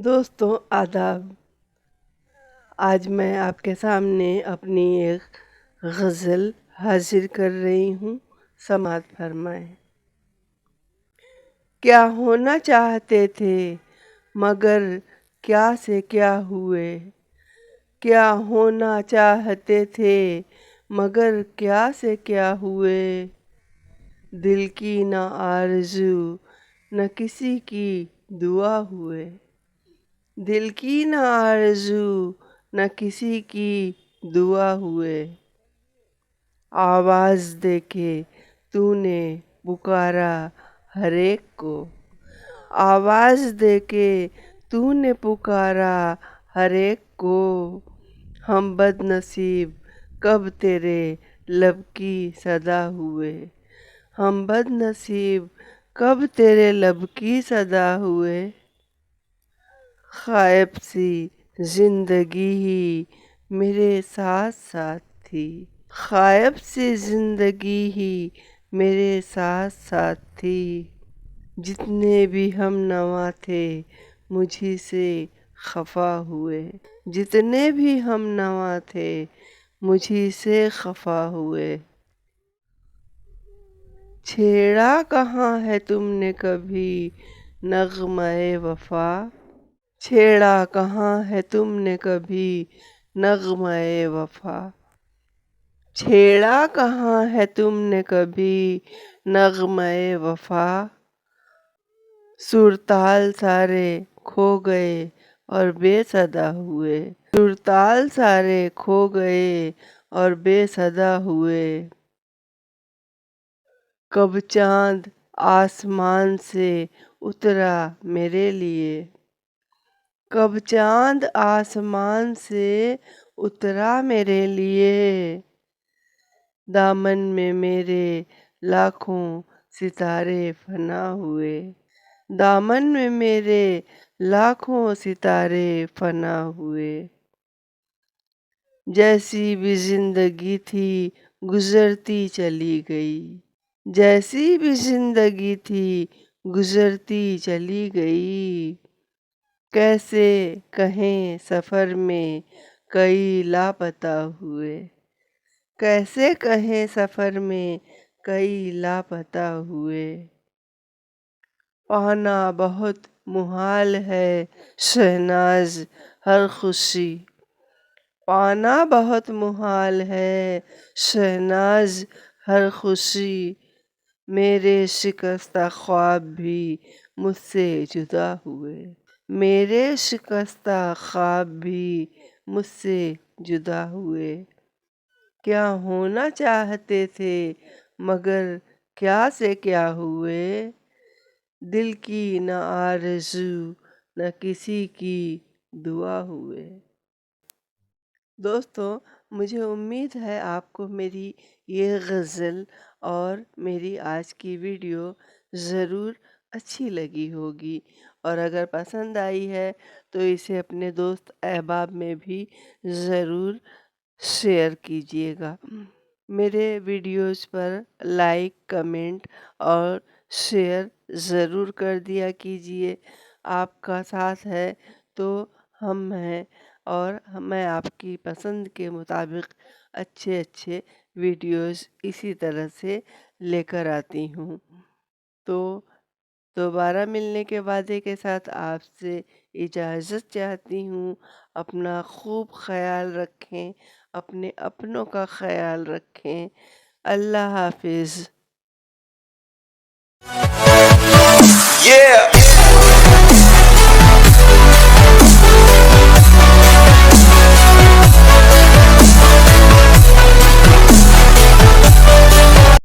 دوستوں آداب، آج میں آپ کے سامنے اپنی ایک غزل حاضر کر رہی ہوں، سماعت فرمائیں۔ کیا ہونا چاہتے تھے مگر کیا سے کیا ہوئے، کیا ہونا چاہتے تھے مگر کیا سے کیا ہوئے، دل کی نہ آرزو نہ کسی کی دعا ہوئے، دل کی نہ آرزو نہ کسی کی دعا ہوئے، آواز دے کے تو نے پکارا ہر ایک کو، آواز دے کے تو نے پکارا ہر ایک کو، ہم بد نصیب کب تیرے لب کی صدا ہوئے، ہم بد نصیب کب تیرے لب کی صدا ہوئے، غائب سی زندگی ہی میرے ساتھ ساتھ تھی، غائب سی زندگی ہی میرے ساتھ ساتھ تھی، جتنے بھی ہم نوا تھے مجھی سے خفا ہوئے، جتنے بھی ہم نوا تھے مجھی سے خفا ہوئے، چھیڑا کہاں ہے تم نے کبھی نغمہ وفا، چھیڑا کہاں ہے تم نے کبھی نغمہ وفا، چھیڑا کہاں ہے تم نے کبھی نغمہ وفا، سر تال سارے کھو گئے اور بے صدا ہوئے، سر تال سارے کھو گئے اور بے صدا ہوئے، کب چاند آسمان سے اترا میرے لیے، کب چاند آسمان سے اترا میرے لیے، دامن میں میرے لاکھوں ستارے فنا ہوئے، دامن میں میرے لاکھوں ستارے فنا ہوئے، جیسی بھی زندگی تھی گزرتی چلی گئی، جیسی بھی زندگی تھی گزرتی چلی گئی، کیسے کہیں سفر میں کئی لاپتہ ہوئے، کیسے کہیں سفر میں کئی لاپتہ ہوئے، پانا بہت محال ہے شہناز ہر خوشی، پانا بہت محال ہے شہناز ہر خوشی، میرے شکستہ خواب بھی مجھ سے جدا ہوئے، میرے شکستہ خواب بھی مجھ سے جدا ہوئے، کیا ہونا چاہتے تھے مگر کیا سے کیا ہوئے، دل کی نہ آرزو نہ کسی کی دعا ہوئے۔ دوستوں مجھے امید ہے آپ کو میری یہ غزل اور میری آج کی ویڈیو ضرور اچھی لگی ہوگی، اور اگر پسند آئی ہے تو اسے اپنے دوست احباب میں بھی ضرور شیئر کیجیے گا، میرے ویڈیوز پر لائک، کمنٹ اور شیئر ضرور کر دیا کیجیے، آپ کا ساتھ ہے تو ہم ہیں، اور میں آپ کی پسند کے مطابق اچھے اچھے ویڈیوز اسی طرح سے لے کر آتی ہوں، تو دوبارہ ملنے کے وعدے کے ساتھ آپ سے اجازت چاہتی ہوں، اپنا خوب خیال رکھیں، اپنے اپنوں کا خیال رکھیں، اللہ حافظ۔